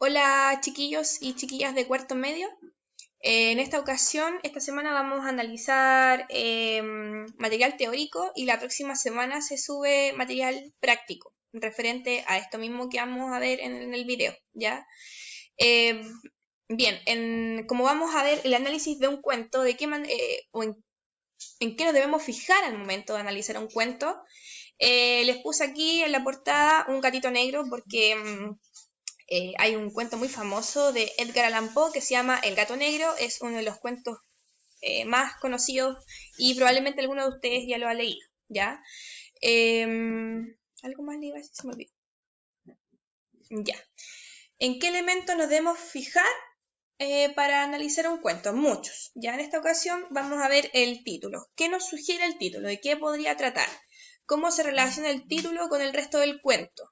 Hola chiquillos y chiquillas de cuarto medio. En esta ocasión, esta semana vamos a analizar material teórico y la próxima semana se sube material práctico referente a esto mismo que vamos a ver en el video, ¿ya? Eh, Bien, como vamos a ver el análisis de un cuento, de qué o en qué nos debemos fijar al momento de analizar un cuento, les puse aquí en la portada un gatito negro porque hay un cuento muy famoso de Edgar Allan Poe que se llama El gato negro. Es uno de los cuentos más conocidos y probablemente alguno de ustedes ya lo ha leído, ¿ya? Eh, Algo más le iba a decir, se me olvidó. Ya. ¿En qué elementos nos debemos fijar para analizar un cuento? Muchos. Ya en esta ocasión vamos a ver el título. ¿Qué nos sugiere el título? ¿De qué podría tratar? ¿Cómo se relaciona el título con el resto del cuento?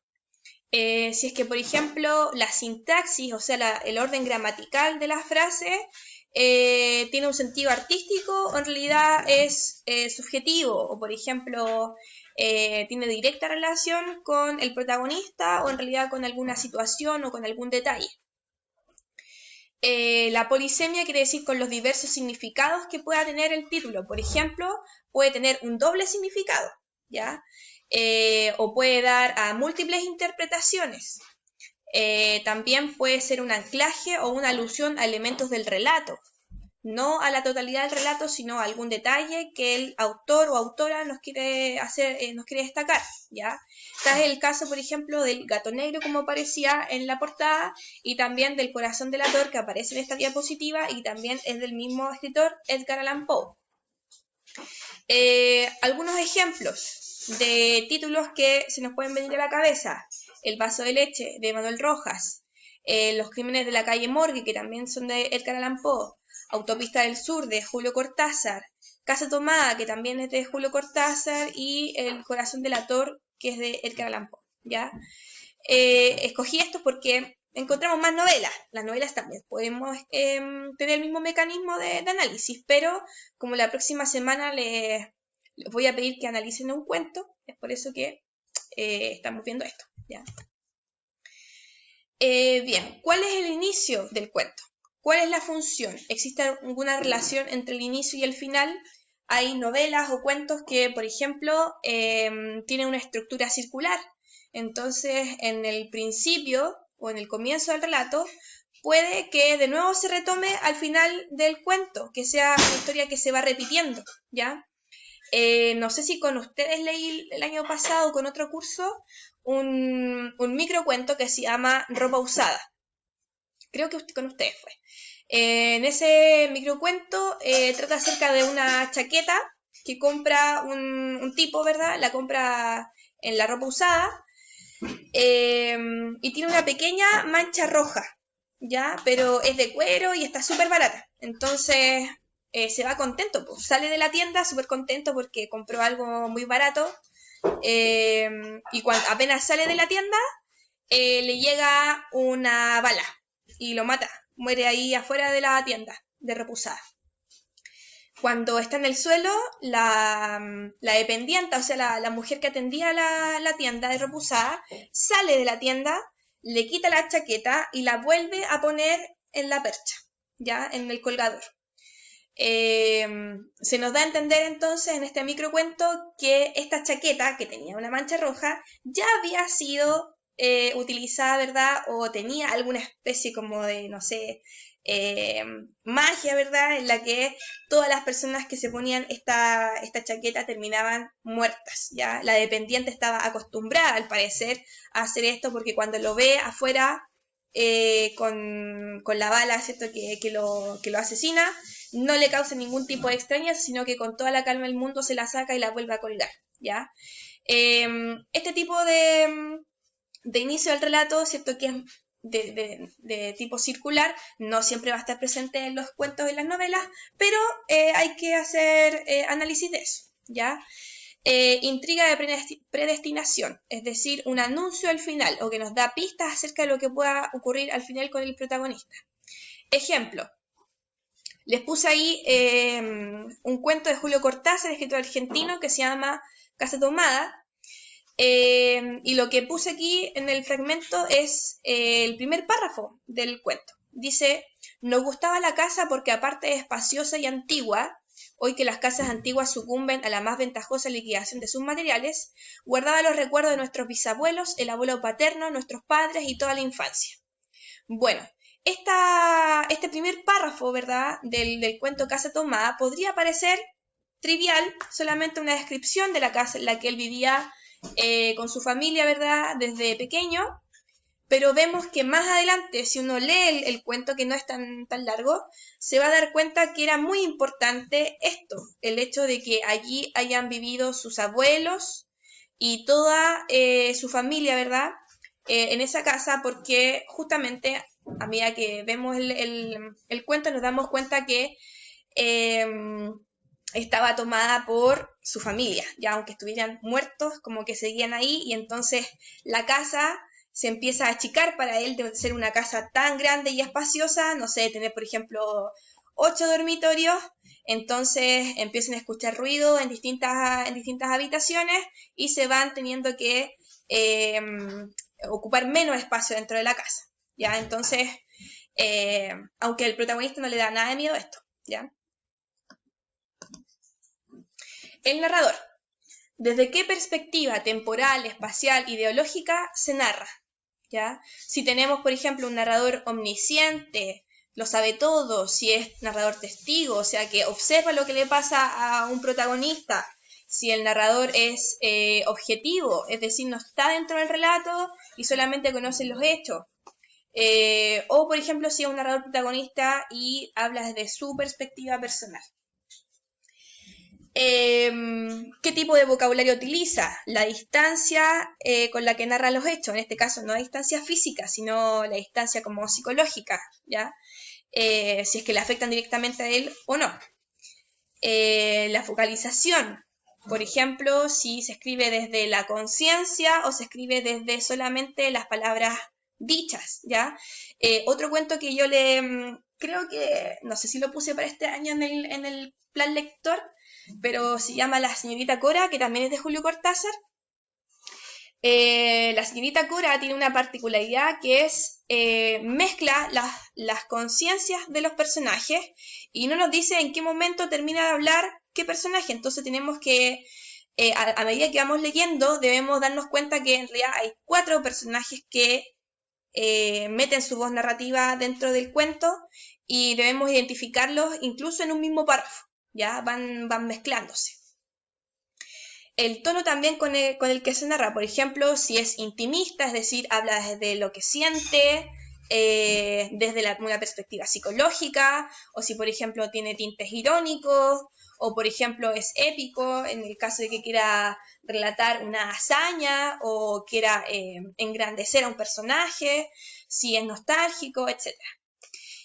Si es que, por ejemplo, la sintaxis, o sea, el orden gramatical de la frase, tiene un sentido artístico o en realidad es subjetivo, o por ejemplo, tiene directa relación con el protagonista o en realidad con alguna situación o con algún detalle. La polisemia quiere decir con los diversos significados que pueda tener el título. Por ejemplo, puede tener un doble significado, ¿ya? O puede dar a múltiples interpretaciones. También puede ser un anclaje o una alusión a elementos del relato, no a la totalidad del relato, sino a algún detalle que el autor o autora nos quiere hacer, nos quiere destacar, ¿ya? Este es el caso, por ejemplo, del gato negro, como aparecía en la portada, y también del corazón delator, que aparece en esta diapositiva, y también es del mismo escritor, Edgar Allan Poe. Algunos ejemplos de títulos que se nos pueden venir a la cabeza: El vaso de leche, de Manuel Rojas; Los crímenes de la calle Morgue, que también son de Edgar Allan Poe; Autopista del Sur, de Julio Cortázar; Casa Tomada, que también es de Julio Cortázar; y El corazón delator, que es de Edgar Allan Poe, ¿ya? Escogí esto porque encontramos más novelas. Las novelas también podemos tener el mismo mecanismo de análisis, pero como la próxima semana les voy a pedir que analicen un cuento, es por eso que estamos viendo esto, ¿ya? Bien, ¿cuál es el inicio del cuento? ¿Cuál es la función? ¿Existe alguna relación entre el inicio y el final? Hay novelas o cuentos que, por ejemplo, tienen una estructura circular. Entonces, en el principio o en el comienzo del relato, puede que de nuevo se retome al final del cuento, que sea una historia que se va repitiendo, ¿ya? No sé si con ustedes leí el año pasado con otro curso un microcuento que se llama Ropa Usada. Creo que con ustedes fue. En ese microcuento trata acerca de una chaqueta que compra un tipo, ¿verdad? La compra en la ropa usada y tiene una pequeña mancha roja, ¿ya? Pero es de cuero y está súper barata. Entonces se va contento, pues. Sale de la tienda súper contento porque compró algo muy barato y cuando apenas sale de la tienda le llega una bala y lo mata. Muere ahí afuera de la tienda de reposada. Cuando está en el suelo, la dependienta, o sea, la mujer que atendía la tienda de reposada, sale de la tienda, le quita la chaqueta y la vuelve a poner en la percha, ya, en el colgador. Se nos da a entender entonces en este microcuento que esta chaqueta, que tenía una mancha roja, ya había sido utilizada, ¿verdad? O tenía alguna especie como de, no sé, magia, ¿verdad? En la que todas las personas que se ponían esta chaqueta terminaban muertas, ¿ya? La dependiente estaba acostumbrada, al parecer, a hacer esto porque cuando lo ve afuera con la bala, ¿cierto? Que lo asesina, no le causa ningún tipo de extrañeza, sino que con toda la calma del mundo se la saca y la vuelve a colgar, ¿ya? Este tipo de inicio del relato, ¿cierto? Que es de tipo circular, no siempre va a estar presente en los cuentos y las novelas, pero hay que hacer análisis de eso, ¿ya? Intriga de predestinación, es decir, un anuncio al final o que nos da pistas acerca de lo que pueda ocurrir al final con el protagonista. Ejemplo, les puse ahí un cuento de Julio Cortázar, escritor argentino, que se llama Casa Tomada. Y lo que puse aquí en el fragmento es el primer párrafo del cuento. Dice, nos gustaba la casa porque aparte de espaciosa y antigua, hoy que las casas antiguas sucumben a la más ventajosa liquidación de sus materiales, guardaba los recuerdos de nuestros bisabuelos, el abuelo paterno, nuestros padres y toda la infancia. Bueno, este primer párrafo, ¿verdad?, del cuento Casa Tomada podría parecer trivial, solamente una descripción de la casa en la que él vivía con su familia, ¿verdad?, desde pequeño, pero vemos que más adelante, si uno lee el cuento, que no es tan largo, se va a dar cuenta que era muy importante esto, el hecho de que allí hayan vivido sus abuelos y toda su familia, ¿verdad?, en esa casa, porque justamente a medida que vemos el cuento nos damos cuenta que estaba tomada por su familia, ya aunque estuvieran muertos, como que seguían ahí, y entonces la casa se empieza a achicar para él de ser una casa tan grande y espaciosa, no sé, tener por ejemplo 8 dormitorios, entonces empiezan a escuchar ruido en distintas habitaciones y se van teniendo que ocupar menos espacio dentro de la casa, ¿ya? Entonces, aunque el protagonista no le da nada de miedo a esto, ¿ya? El narrador. ¿Desde qué perspectiva temporal, espacial, ideológica se narra? ¿Ya? Si tenemos, por ejemplo, un narrador omnisciente, lo sabe todo, si es narrador testigo, o sea, que observa lo que le pasa a un protagonista, si el narrador es objetivo, es decir, no está dentro del relato y solamente conoce los hechos. O, por ejemplo, si es un narrador protagonista y habla desde su perspectiva personal. ¿Qué tipo de vocabulario utiliza? La distancia con la que narra los hechos, en este caso no la distancia física, sino la distancia como psicológica, ¿ya? Si es que le afectan directamente a él o no. La focalización, por ejemplo, si se escribe desde la conciencia o se escribe desde solamente las palabras dichas, ¿ya? Otro cuento que yo creo que, no sé si lo puse para este año en el plan lector, pero se llama La señorita Cora, que también es de Julio Cortázar. La señorita Cora tiene una particularidad que es mezcla las conciencias de los personajes y no nos dice en qué momento termina de hablar qué personaje. Entonces tenemos que, a medida que vamos leyendo, debemos darnos cuenta que en realidad hay 4 personajes que meten su voz narrativa dentro del cuento y debemos identificarlos incluso en un mismo párrafo. Ya van mezclándose. El tono también con el que se narra, por ejemplo, si es intimista, es decir, habla desde lo que siente, desde una perspectiva psicológica, o si, por ejemplo, tiene tintes irónicos, o, por ejemplo, es épico, en el caso de que quiera relatar una hazaña, o quiera engrandecer a un personaje, si es nostálgico, etc.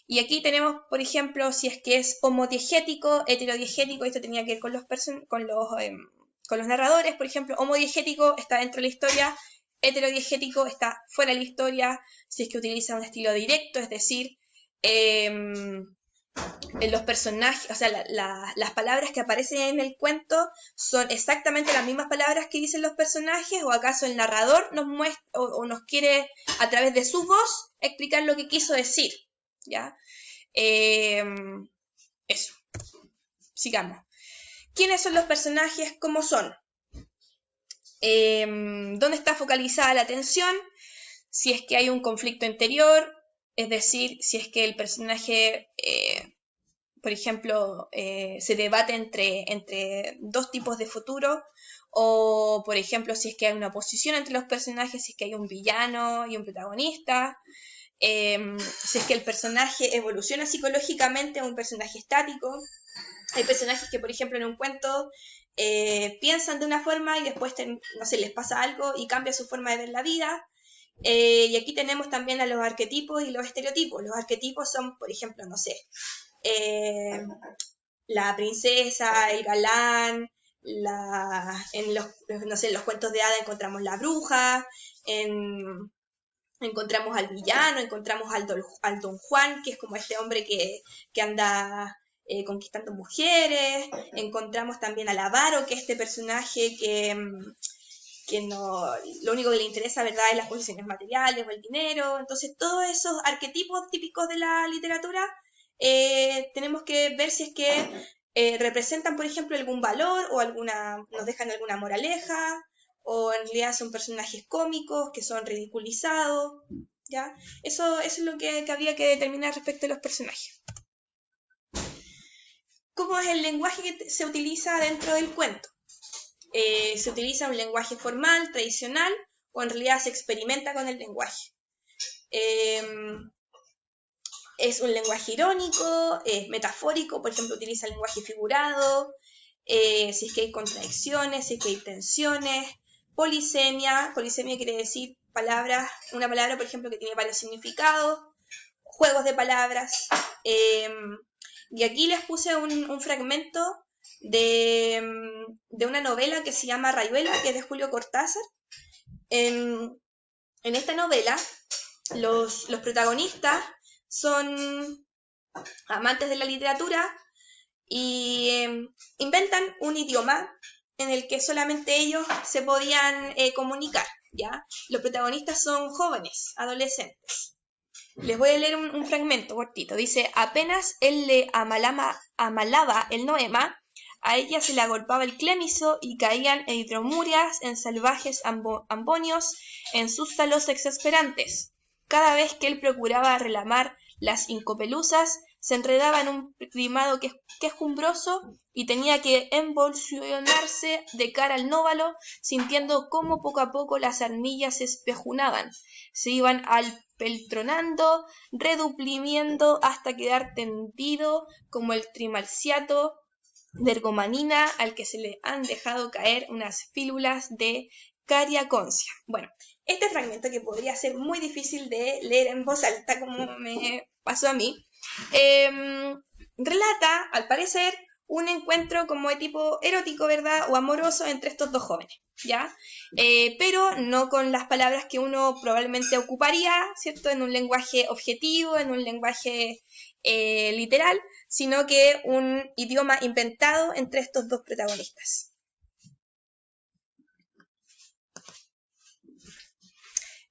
Y aquí tenemos, por ejemplo, si es que es homodiegético, heterodiegético, esto tenía que ver con los narradores, por ejemplo, homodiegético está dentro de la historia, heterodiegético está fuera de la historia, si es que utiliza un estilo directo, es decir, los personajes, o sea, las palabras que aparecen en el cuento son exactamente las mismas palabras que dicen los personajes, o acaso el narrador nos muestra o nos quiere, a través de su voz, explicar lo que quiso decir, ¿ya? Eso. Sigamos. ¿Quiénes son los personajes? ¿Cómo son? ¿Dónde está focalizada la atención? Si es que hay un conflicto interior, es decir, si es que el personaje, por ejemplo, se debate entre 2 tipos de futuro, o por ejemplo, si es que hay una oposición entre los personajes, si es que hay un villano y un protagonista, si es que el personaje evoluciona psicológicamente a un personaje estático. Hay personajes que, por ejemplo, en un cuento piensan de una forma y después, no sé, les pasa algo y cambia su forma de ver la vida. Y aquí tenemos también a los arquetipos y los estereotipos. Los arquetipos son, por ejemplo, no sé, la princesa, el galán, en los cuentos de hadas encontramos la bruja, encontramos al villano, encontramos al Don Juan, que es como este hombre que anda conquistando mujeres, encontramos también al avaro, que es este personaje que que no, lo único que le interesa, ¿verdad?, es las posesiones materiales o el dinero. Entonces, todos esos arquetipos típicos de la literatura tenemos que ver si es que representan, por ejemplo, algún valor o nos dejan alguna moraleja, o en realidad son personajes cómicos que son ridiculizados, ¿ya? Eso es lo que habría que determinar respecto a los personajes. ¿Cómo es el lenguaje que se utiliza dentro del cuento? ¿Se utiliza un lenguaje formal, tradicional, o en realidad se experimenta con el lenguaje? ¿Es un lenguaje irónico, metafórico? Por ejemplo, utiliza el lenguaje figurado, si es que hay contradicciones, si es que hay tensiones, polisemia quiere decir una palabra, por ejemplo, que tiene varios significados, juegos de palabras. Y aquí les puse un fragmento de una novela que se llama Rayuela, que es de Julio Cortázar. En esta novela, los protagonistas son amantes de la literatura y inventan un idioma en el que solamente ellos se podían comunicar, ¿ya? Los protagonistas son jóvenes, adolescentes. Les voy a leer un fragmento cortito. Dice: apenas él le amalaba el noema, a ella se le agolpaba el clémiso y caían en hidromurias, en salvajes ambonios, en sústalos exasperantes. Cada vez que él procuraba relamar las incopelusas, se enredaba en un primado quejumbroso y tenía que embolsionarse de cara al nóvalo, sintiendo cómo poco a poco las armillas se espejunaban, se iban peltronando, reduplimiendo hasta quedar tendido como el trimalciato de ergomanina al que se le han dejado caer unas fílulas de cariaconcia. Bueno, este fragmento, que podría ser muy difícil de leer en voz alta, como me pasó a mí, relata, al parecer, un encuentro como de tipo erótico, ¿verdad?, o amoroso entre estos dos jóvenes, ¿ya? Pero no con las palabras que uno probablemente ocuparía, ¿cierto?, en un lenguaje objetivo, en un lenguaje literal, sino que un idioma inventado entre estos dos protagonistas.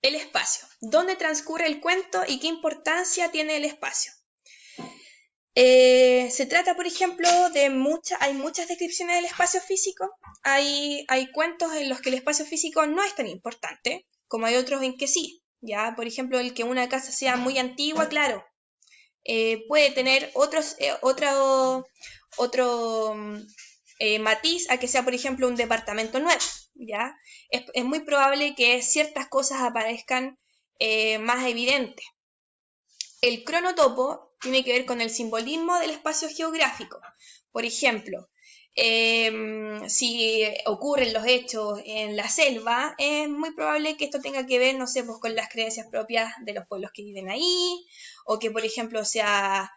El espacio. ¿Dónde transcurre el cuento y qué importancia tiene el espacio? Se trata, por ejemplo, hay muchas descripciones del espacio físico. Hay cuentos en los que el espacio físico no es tan importante, como hay otros en que sí. Ya, por ejemplo, el que una casa sea muy antigua, claro, puede tener otro matiz a que sea, por ejemplo, un departamento nuevo, ¿ya? Es muy probable que ciertas cosas aparezcan más evidentes. El cronotopo tiene que ver con el simbolismo del espacio geográfico. Por ejemplo, si ocurren los hechos en la selva, es muy probable que esto tenga que ver, no sé, pues con las creencias propias de los pueblos que viven ahí, o que, por ejemplo, sea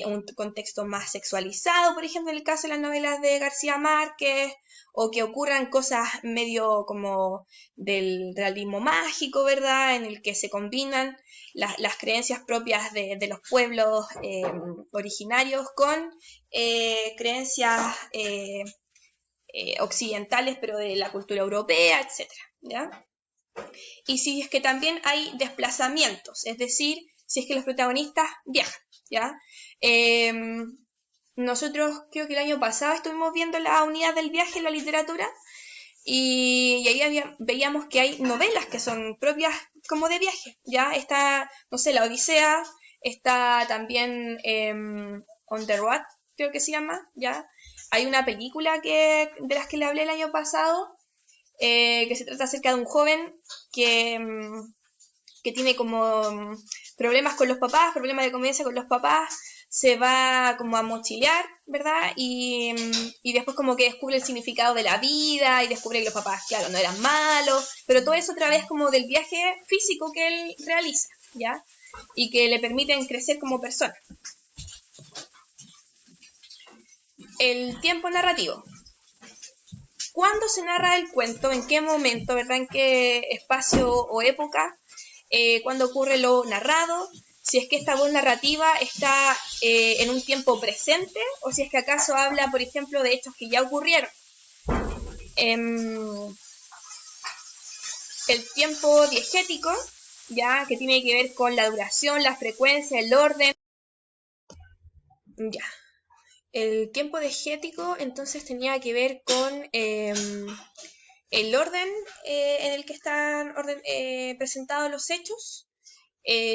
un contexto más sexualizado, por ejemplo, en el caso de las novelas de García Márquez, o que ocurran cosas medio como del realismo mágico, ¿verdad?, en el que se combinan las creencias propias de los pueblos originarios con creencias occidentales, pero de la cultura europea, etc., ¿ya? Y si es que también hay desplazamientos, es decir, si es que los protagonistas viajan, ¿ya? Nosotros creo que el año pasado estuvimos viendo la unidad del viaje en la literatura y ahí veíamos que hay novelas que son propias como de viaje, ¿ya? Está, no sé, La Odisea, está también On the Road, creo que se llama, ¿ya? Hay una película de las que le hablé el año pasado, que se trata acerca de un joven que tiene como problemas con los papás, problemas de convivencia con los papás, se va como a mochilear, ¿verdad? Y después como que descubre el significado de la vida y descubre que los papás, claro, no eran malos, pero todo eso a través como del viaje físico que él realiza, ¿ya? Y que le permiten crecer como persona. El tiempo narrativo. ¿Cuándo se narra el cuento? ¿En qué momento? ¿Verdad? ¿En qué espacio o época? ¿Cuándo ocurre lo narrado? Si es que esta voz narrativa está en un tiempo presente o si es que acaso habla, por ejemplo, de hechos que ya ocurrieron. el tiempo diegético, ya que tiene que ver con la duración, la frecuencia, el orden. Ya. El tiempo diegético entonces tenía que ver con el orden en el que están presentados los hechos.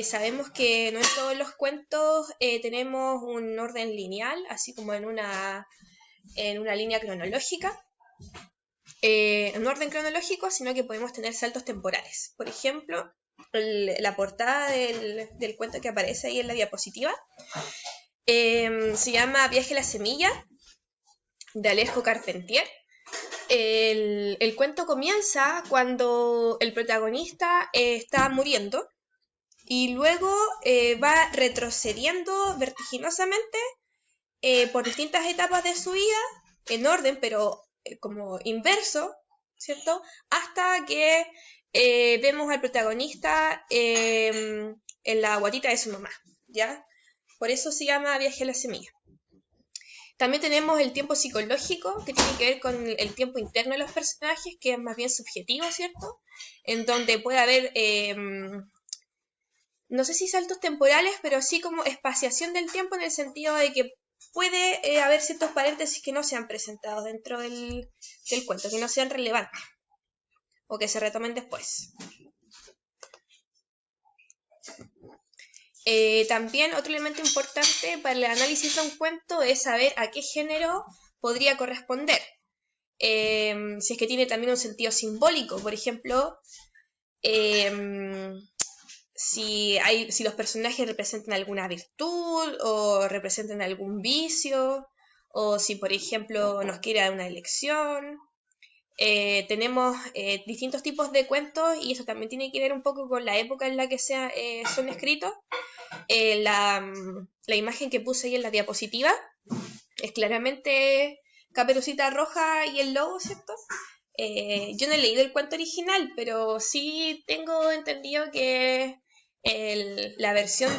Sabemos que no en todos los cuentos tenemos un orden lineal, así como en una línea cronológica, un orden cronológico, sino que podemos tener saltos temporales. Por ejemplo, la portada del cuento que aparece ahí en la diapositiva se llama Viaje a la semilla, de Alejo Carpentier. El cuento comienza cuando el protagonista está muriendo y luego va retrocediendo vertiginosamente por distintas etapas de su vida, en orden, pero como inverso, ¿cierto? Hasta que vemos al protagonista en la guatita de su mamá, ¿ya? Por eso se llama Viaje a la semilla. También tenemos el tiempo psicológico, que tiene que ver con el tiempo interno de los personajes, que es más bien subjetivo, ¿cierto? En donde puede haber, no sé si saltos temporales, pero sí como espaciación del tiempo en el sentido de que puede haber ciertos paréntesis que no se han presentado dentro del cuento, que no sean relevantes o que se retomen después. También otro elemento importante para el análisis de un cuento es saber a qué género podría corresponder. Si es que tiene también un sentido simbólico, por ejemplo, si los personajes representan alguna virtud o representan algún vicio, o si por ejemplo nos quiere dar una elección. Tenemos distintos tipos de cuentos y eso también tiene que ver un poco con la época en la que son escritos. La imagen que puse ahí en la diapositiva es claramente Caperucita Roja y el lobo, ¿cierto? Yo no he leído el cuento original, pero sí tengo entendido que la versión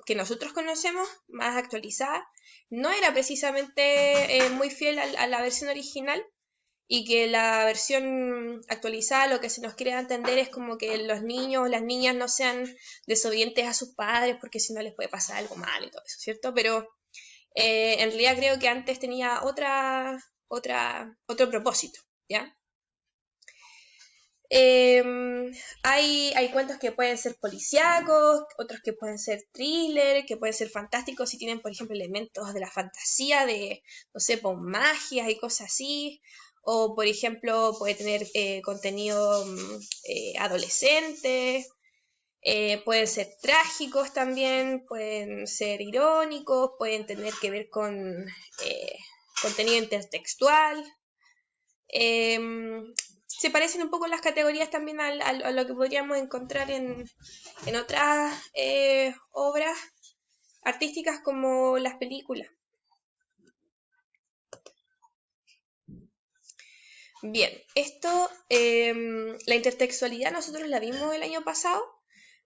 que nosotros conocemos, más actualizada, no era precisamente muy fiel a la versión original, y que la versión actualizada lo que se nos quiere entender es como que los niños o las niñas no sean desobedientes a sus padres porque si no les puede pasar algo malo y todo eso, ¿cierto? Pero en realidad creo que antes tenía otro propósito, ¿ya? Hay cuentos que pueden ser policíacos, otros que pueden ser thriller, que pueden ser fantásticos si tienen, por ejemplo, elementos de la fantasía, de, no sé, pues, magias y cosas así. O, por ejemplo, puede tener contenido adolescente. Pueden ser trágicos también, pueden ser irónicos, pueden tener que ver con contenido intertextual. Se parecen un poco las categorías también a lo que podríamos encontrar en otras obras artísticas como las películas. Bien, esto, la intertextualidad nosotros la vimos el año pasado,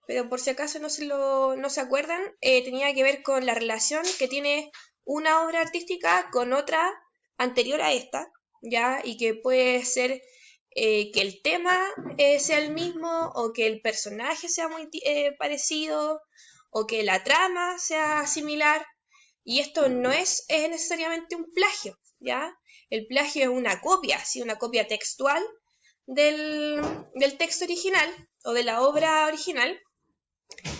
pero por si acaso no se acuerdan, tenía que ver con la relación que tiene una obra artística con otra anterior a esta, ¿ya? Y que puede ser que el tema sea el mismo, o que el personaje sea muy parecido, o que la trama sea similar, y esto no es necesariamente un plagio, ¿ya? El plagio es una copia, ¿sí? Una copia textual del texto original o de la obra original,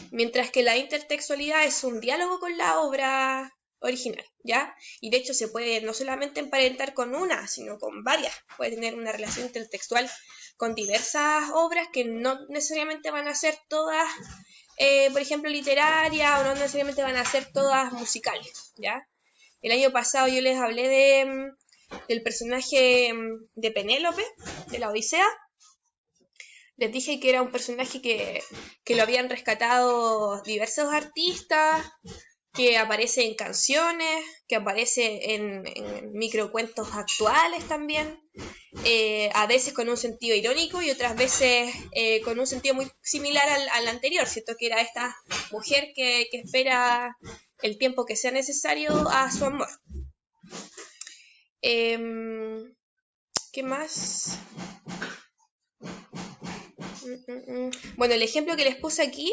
mientras que la intertextualidad es un diálogo con la obra original, ¿ya? Y de hecho se puede no solamente emparentar con una, sino con varias. Puede tener una relación intertextual con diversas obras que no necesariamente van a ser todas, por ejemplo, literarias, o no necesariamente van a ser todas musicales, ¿ya? El año pasado yo les hablé del personaje de Penélope, de la Odisea. Les dije que era un personaje que lo habían rescatado diversos artistas, que aparece en canciones, que aparece en microcuentos actuales también, a veces con un sentido irónico y otras veces con un sentido muy similar al anterior, ¿cierto? Que era esta mujer que espera el tiempo que sea necesario a su amor. ¿Qué más? Bueno, el ejemplo que les puse aquí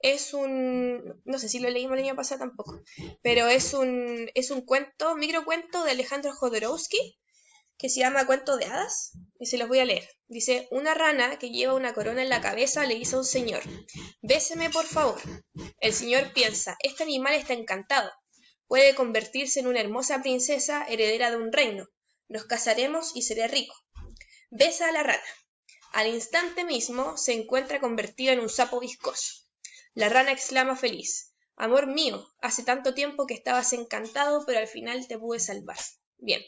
es no sé si lo leímos el año pasado tampoco, pero es un cuento, microcuento de Alejandro Jodorowsky, que se llama Cuento de Hadas, y se los voy a leer. Dice, una rana que lleva una corona en la cabeza le dice a un señor, béseme por favor. El señor piensa, este animal está encantado, puede convertirse en una hermosa princesa heredera de un reino, nos casaremos y seré rico. Besa a la rana. Al instante mismo se encuentra convertida en un sapo viscoso. La rana exclama feliz, amor mío, hace tanto tiempo que estabas encantado, pero al final te pude salvar. Bien.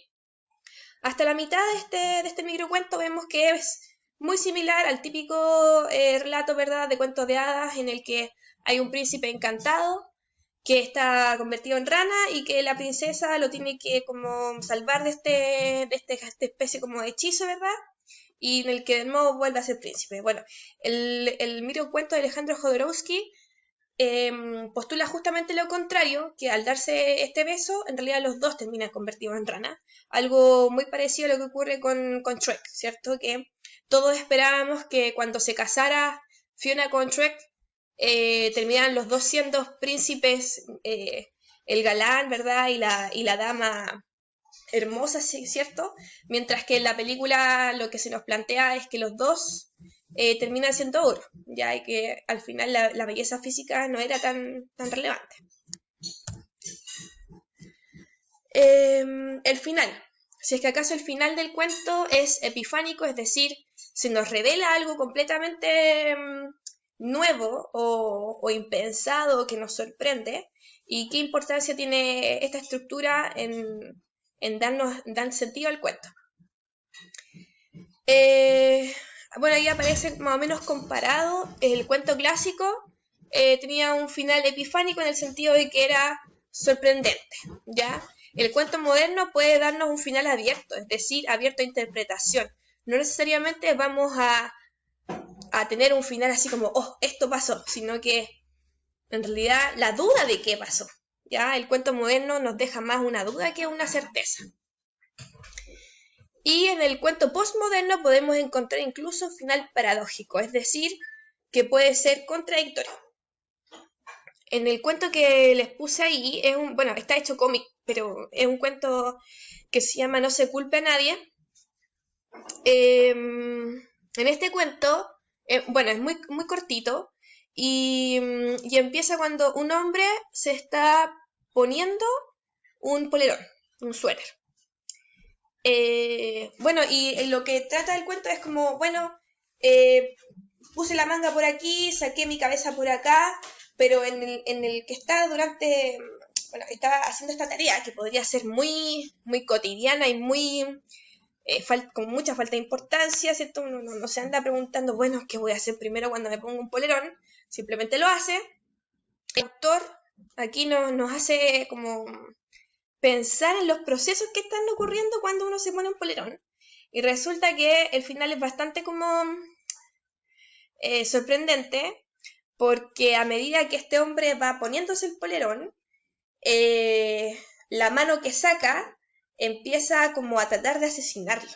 Hasta la mitad de este microcuento vemos que es muy similar al típico relato, ¿verdad?, de cuentos de hadas en el que hay un príncipe encantado que está convertido en rana y que la princesa lo tiene que como salvar de esta especie como de hechizo, ¿verdad? Y en el que de nuevo vuelve a ser príncipe. Bueno, el microcuento de Alejandro Jodorowsky postula justamente lo contrario, que al darse este beso, en realidad los dos terminan convertidos en rana. Algo muy parecido a lo que ocurre con Shrek, ¿cierto? Que todos esperábamos que cuando se casara Fiona con Shrek, terminaran los dos siendo príncipes, el galán, ¿verdad? Y la dama hermosa, ¿cierto? Mientras que en la película lo que se nos plantea es que los dos terminan siendo oro, ya y que al final la belleza física no era tan relevante. El final. Si es que acaso el final del cuento es epifánico, es decir, se nos revela algo completamente nuevo o impensado que nos sorprende, y qué importancia tiene esta estructura en dar sentido al cuento. Bueno, ahí aparece más o menos comparado. El cuento clásico tenía un final epifánico en el sentido de que era sorprendente, ¿ya? El cuento moderno puede darnos un final abierto, es decir, abierto a interpretación. No necesariamente vamos a tener un final así como, oh, esto pasó, sino que en realidad la duda de qué pasó, ¿ya? El cuento moderno nos deja más una duda que una certeza. Y en el cuento postmoderno podemos encontrar incluso un final paradójico, es decir, que puede ser contradictorio. En el cuento que les puse ahí, bueno, está hecho cómic, pero es un cuento que se llama No se culpe a nadie. En este cuento, bueno, es muy, muy cortito y empieza cuando un hombre se está poniendo un polerón, un suéter. Bueno, y lo que trata el cuento es como, bueno, puse la manga por aquí, saqué mi cabeza por acá, pero en el que está bueno, está haciendo esta tarea que podría ser muy, muy cotidiana y muy, con mucha falta de importancia, ¿cierto? Uno no se anda preguntando, bueno, ¿qué voy a hacer primero cuando me pongo un polerón? Simplemente lo hace. El autor aquí nos hace como pensar en los procesos que están ocurriendo cuando uno se pone un polerón. Y resulta que el final es bastante como sorprendente, porque a medida que este hombre va poniéndose el polerón, la mano que saca empieza como a tratar de asesinarlo,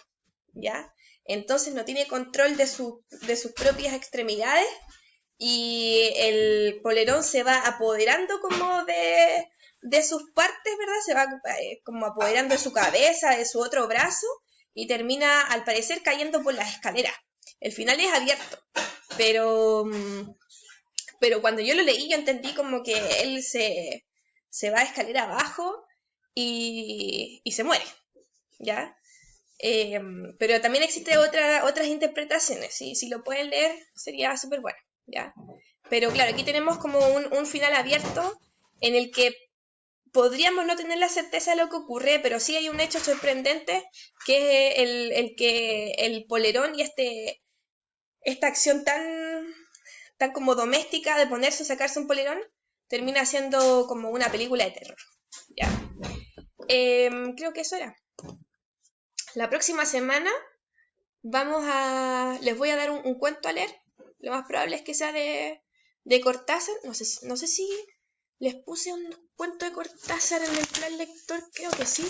¿ya? Entonces no tiene control de sus propias extremidades y el polerón se va apoderando como de sus partes, ¿verdad? Se va como apoderando de su cabeza, de su otro brazo, y termina, al parecer, cayendo por las escaleras. El final es abierto, pero cuando yo lo leí, yo entendí como que él se va a escalera abajo y se muere, ¿ya? Pero también existen otras interpretaciones, ¿sí? Si lo pueden leer, sería súper bueno, ¿ya? Pero claro, aquí tenemos como un final abierto en el que podríamos no tener la certeza de lo que ocurre, pero sí hay un hecho sorprendente, que es el que el polerón y esta acción tan como doméstica de ponerse o sacarse un polerón termina siendo como una película de terror. ¿Ya? Creo que eso era. La próxima semana les voy a dar un cuento a leer. Lo más probable es que sea de Cortázar. No sé si les puse un cuento de Cortázar en el plan lector, creo que sí.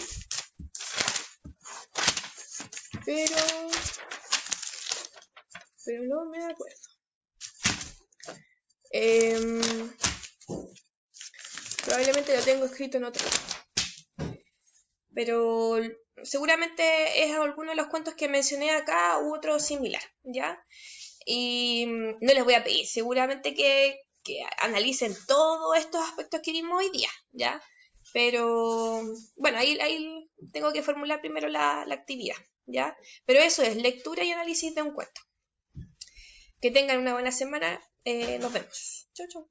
Pero no me acuerdo. Probablemente lo tengo escrito en otro. Pero seguramente es alguno de los cuentos que mencioné acá u otro similar, ¿ya? Y no les voy a pedir, seguramente que analicen todos estos aspectos que vimos hoy día, ¿ya? Pero bueno, ahí tengo que formular primero la actividad, ¿ya? Pero eso es lectura y análisis de un cuento. Que tengan una buena semana, nos vemos. Chau, chau.